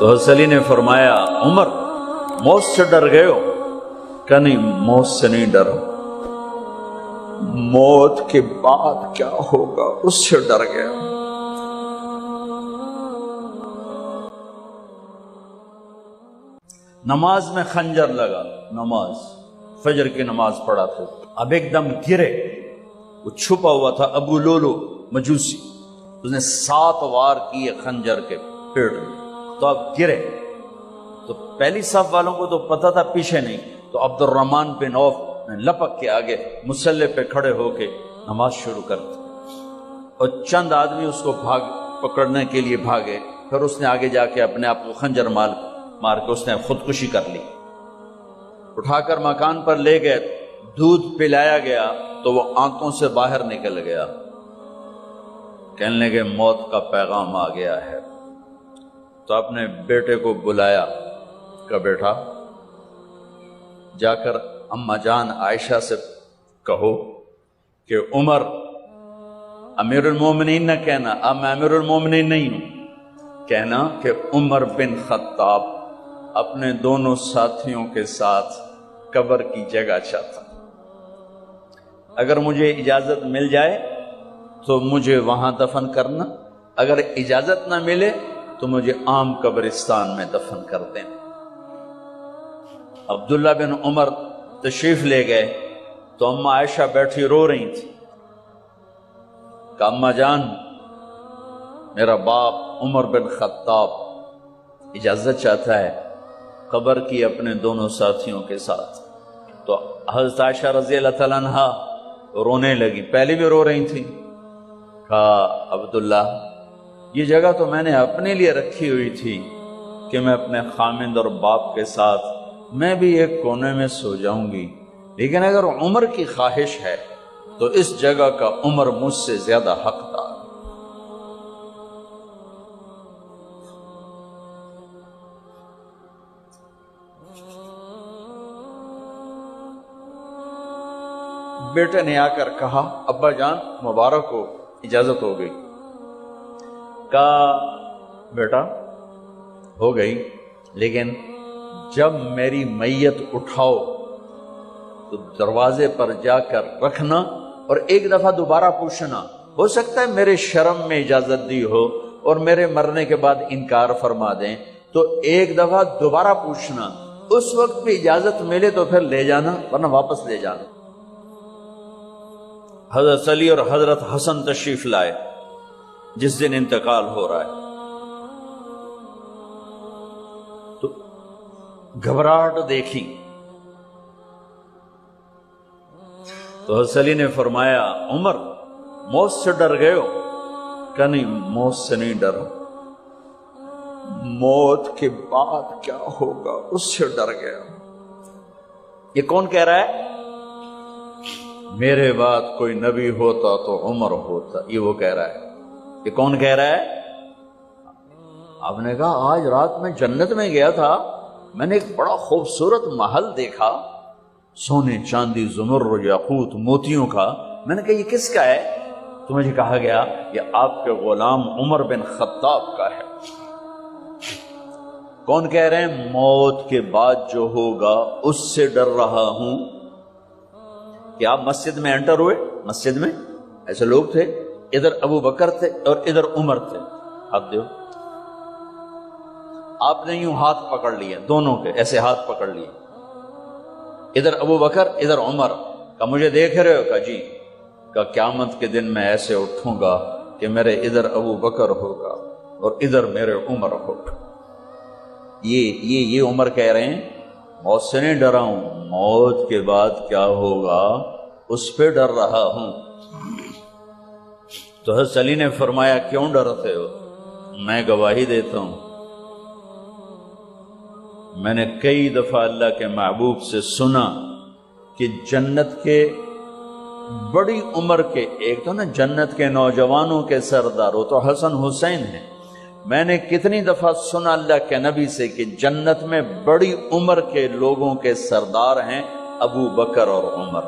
تو حضرت علی نے فرمایا عمر موت سے ڈر گئے ہو؟ کہ نہیں موت سے نہیں ڈرا، موت کے بعد کیا ہوگا اس سے ڈر گیا۔ نماز میں خنجر لگا، نماز فجر کی نماز پڑھا تھا، اب ایک دم گرے، وہ چھپا ہوا تھا ابو لولو مجوسی، اس نے 7 وار کیے خنجر کے پیٹ میں، تو اب گرے، تو پہلی صف والوں کو تو پتہ تھا، پیچھے نہیں، تو عبد الرحمن بن عوف نے لپک کے آگے مصلی پہ کھڑے ہو کے نماز شروع کر دی، اور چند آدمی اس کو پکڑنے کے لیے بھاگے، پھر اس نے آگے جا کے اپنے آپ کو خنجر مار کے اس نے خودکشی کر لی۔ اٹھا کر مکان پر لے گئے، دودھ پلایا گیا تو وہ آنتوں سے باہر نکل گیا، کہنے لگے موت کا پیغام آ گیا ہے۔ تو اپنے بیٹے کو بلایا کہ بیٹا جا کر اماں جان عائشہ سے کہو کہ عمر امیر المومنین نہ کہنا، اب میں امیر المومنین نہیں ہوں، کہنا کہ عمر بن خطاب اپنے دونوں ساتھیوں کے ساتھ قبر کی جگہ چاہتا، اگر مجھے اجازت مل جائے تو مجھے وہاں دفن کرنا، اگر اجازت نہ ملے تو مجھے عام قبرستان میں دفن کر دیں۔ عبداللہ بن عمر تشریف لے گئے تو اماں عائشہ بیٹھی رو رہی تھی کہ اماں جان میرا باپ عمر بن خطاب اجازت چاہتا ہے قبر کی اپنے دونوں ساتھیوں کے ساتھ۔ تو حضرت عائشہ رضی اللہ تعالیٰ عنہا رونے لگی، پہلے بھی رو رہی تھی، کہا عبداللہ یہ جگہ تو میں نے اپنے لیے رکھی ہوئی تھی کہ میں اپنے خامند اور باپ کے ساتھ میں بھی ایک کونے میں سو جاؤں گی، لیکن اگر عمر کی خواہش ہے تو اس جگہ کا عمر مجھ سے زیادہ حقدار۔ بیٹے نے آ کر کہا ابا جان مبارک ہو، اجازت ہو گئی۔ کہا بیٹا ہو گئی، لیکن جب میری میت اٹھاؤ تو دروازے پر جا کر رکھنا اور ایک دفعہ دوبارہ پوچھنا، ہو سکتا ہے میرے شرم میں اجازت دی ہو اور میرے مرنے کے بعد انکار فرما دیں، تو ایک دفعہ دوبارہ پوچھنا، اس وقت بھی اجازت ملے تو پھر لے جانا ورنہ واپس لے جانا۔ حضرت علی اور حضرت حسن تشریف لائے جس دن انتقال ہو رہا ہے، تو گھبراہٹ دیکھی تو حضرت علی نے فرمایا عمر موت سے ڈر گئے ہو؟ کہ نہیں موت سے نہیں ڈرا، موت کے بعد کیا ہوگا اس سے ڈر گیا۔ یہ کون کہہ رہا ہے؟ میرے بعد کوئی نبی ہوتا تو عمر ہوتا، یہ وہ کہہ رہا ہے۔ یہ کون کہہ رہا ہے؟ آپ نے کہا آج رات میں جنت میں گیا تھا، میں نے ایک بڑا خوبصورت محل دیکھا، سونے چاندی زمرد یاقوت موتیوں کا، میں نے کہا یہ کس کا ہے؟ تو مجھے کہا گیا یہ آپ کے غلام عمر بن خطاب کا ہے۔ کون کہہ رہے ہیں؟ موت کے بعد جو ہوگا اس سے ڈر رہا ہوں۔ کہ آپ مسجد میں انٹر ہوئے، مسجد میں ایسے لوگ تھے، ادھر ابو بکر تھے اور ادھر عمر تھے، ہاتھ دیو، آپ نے یوں ہاتھ پکڑ لیے، دونوں کے ایسے ہاتھ پکڑ لیے، ادھر ابو بکر ادھر عمر، کہ مجھے دیکھ رہے ہو؟ کہ جی۔ کہ قیامت کے دن میں ایسے اٹھوں گا کہ میرے ادھر ابو بکر ہوگا اور ادھر میرے عمر ہوگا۔ یہ عمر کہہ رہے ہیں موت سے نہیں ڈرا ہوں، موت کے بعد کیا ہوگا اس پہ ڈر رہا ہوں۔ تو حضرت علی نے فرمایا کیوں ڈرتے ہو؟ میں گواہی دیتا ہوں، میں نے کئی دفعہ اللہ کے محبوب سے سنا کہ جنت کے بڑی عمر کے، ایک تو نا جنت کے نوجوانوں کے سردار وہ تو حسن حسین ہیں، میں نے کتنی دفعہ سنا اللہ کے نبی سے کہ جنت میں بڑی عمر کے لوگوں کے سردار ہیں ابو بکر اور عمر۔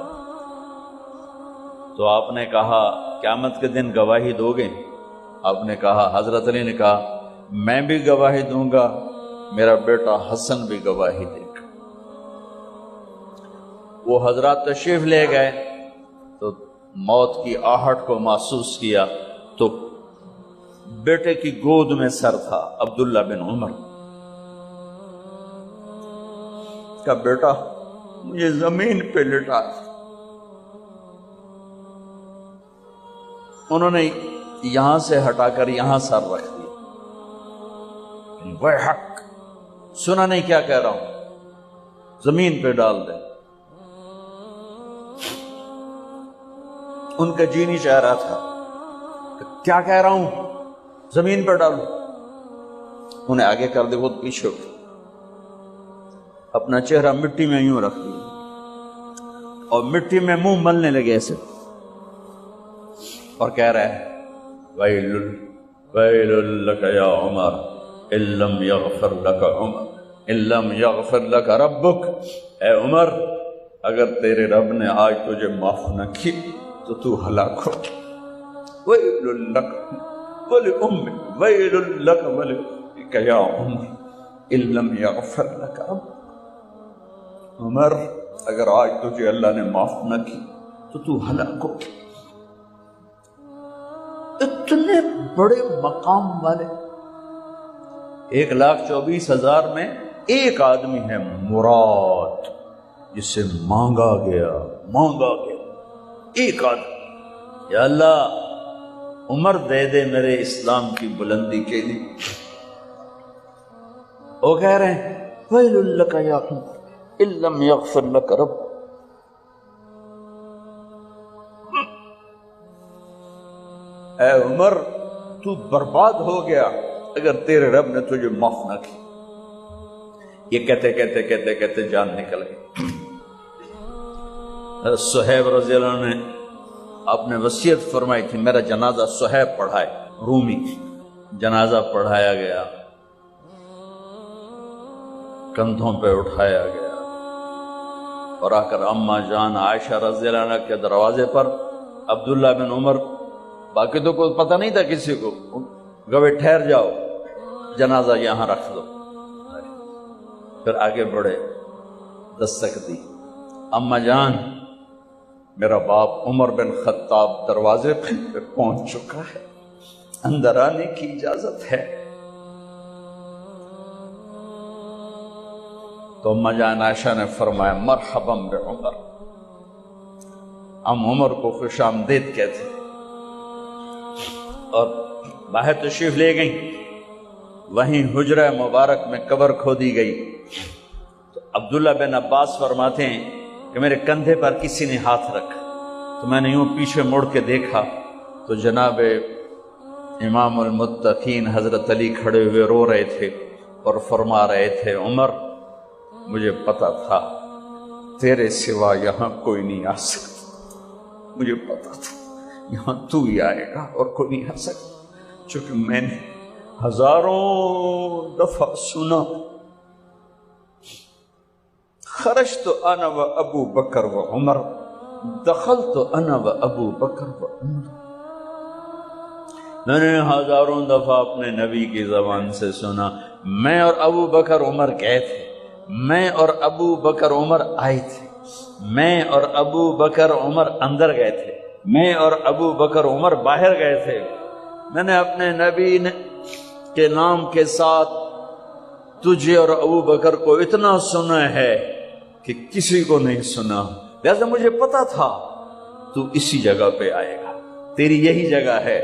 تو آپ نے کہا قیامت کے دن گواہی دو گے؟ آپ نے کہا، حضرت علی نے کہا میں بھی گواہی دوں گا میرا بیٹا حسن بھی گواہی دے گا۔ وہ حضرات تشریف لے گئے تو موت کی آہٹ کو محسوس کیا تو بیٹے کی گود میں سر تھا عبداللہ بن عمر کا۔ بیٹا مجھے زمین پہ لٹا دیا۔ انہوں نے یہاں سے ہٹا کر یہاں سر رکھ دیا۔ وہ حق سنا نہیں کیا کہہ رہا ہوں، زمین پہ ڈال دے۔ ان کا جی نہیں چاہ رہا تھا کہ کیا کہہ رہا ہوں، زمین پہ ڈالو۔ انہیں آگے کر دے، خود پیچھے اٹھ، اپنا چہرہ مٹی میں یوں رکھ دیا اور مٹی میں منہ ملنے لگے ایسے، اور کہہ رہا ہے ویل ویل لک یا عمر ان لم یغفر لک عمر ان لم یغفر لک ربک۔ اے عمر، اگر تیرے رب نے آج تجھے معاف نہ کی تو تو ہلاک ہو۔ ویل لک ولأمک ویل لک ولأمک یا عمر ان لم یغفر لک ربک۔ عمر، اگر آج تجھے اللہ نے معاف نہ کی تو تو ہلاک ہو۔ اتنے بڑے مقام والے 1,24,000 میں ایک آدمی ہے مراد، جسے مانگا گیا ایک آدمی۔ یا اللہ، عمر دے دے میرے اسلام کی بلندی کے لیے۔ وہ کہہ رہے ہیں ویل لک یا عمر ان لم یغفر لک رب۔ اے عمر، تو برباد ہو گیا اگر تیرے رب نے تجھے معاف نہ کی۔ یہ کہتے کہتے کہتے کہتے جان نکل گئی۔ صہیب رضی اللہ عنہ نے اپنے وصیت فرمائی تھی میرا جنازہ صہیب پڑھائے، رومی جنازہ پڑھایا گیا، کندھوں پہ اٹھایا گیا، اور آ کر اماں جان عائشہ رضی اللہ عنہ کے دروازے پر عبداللہ بن عمر، باقی تو کوئی پتہ نہیں تھا کسی کو، گوے ٹھہر جاؤ، جنازہ یہاں رکھ دو۔ پھر آگے بڑھے، دستک دی، اماں جان میرا باپ عمر بن خطاب دروازے پہ پہنچ چکا ہے، اندر آنے کی اجازت ہے۔ تو اماں جان عائشہ نے فرمایا مرحبا بعمر، ہم عمر کو خوش آمدید کہتے، اور باہر تشریف لے گئیں۔ وہیں حجرہ مبارک میں قبر کھودی گئی تو عبداللہ بن عباس فرماتے ہیں کہ میرے کندھے پر کسی نے ہاتھ رکھا تو میں نے یوں پیچھے مڑ کے دیکھا تو جناب امام المتقین حضرت علی کھڑے ہوئے رو رہے تھے اور فرما رہے تھے عمر، مجھے پتا تھا تیرے سوا یہاں کوئی نہیں آ سکتا، مجھے پتا تھا یہاں تو ہی آئے گا اور کوئی نہیں آ سکتا، چونکہ میں نے ہزاروں دفعہ سنا خرجت انا و ابو بکر و عمر دخلت انا و ابو بکر و عمر۔ میں نے ہزاروں دفعہ اپنے نبی کی زبان سے سنا میں اور ابو بکر عمر گئے تھے، میں اور ابو بکر عمر آئے تھے، میں اور ابو بکر عمر اندر گئے تھے، میں اور ابو بکر عمر باہر گئے تھے۔ میں نے اپنے نبی کے نام کے ساتھ تجھے اور ابو بکر کو اتنا سنا ہے کہ کسی کو نہیں سنا، لہذا مجھے پتا تھا تو اسی جگہ پہ آئے گا، تیری یہی جگہ ہے۔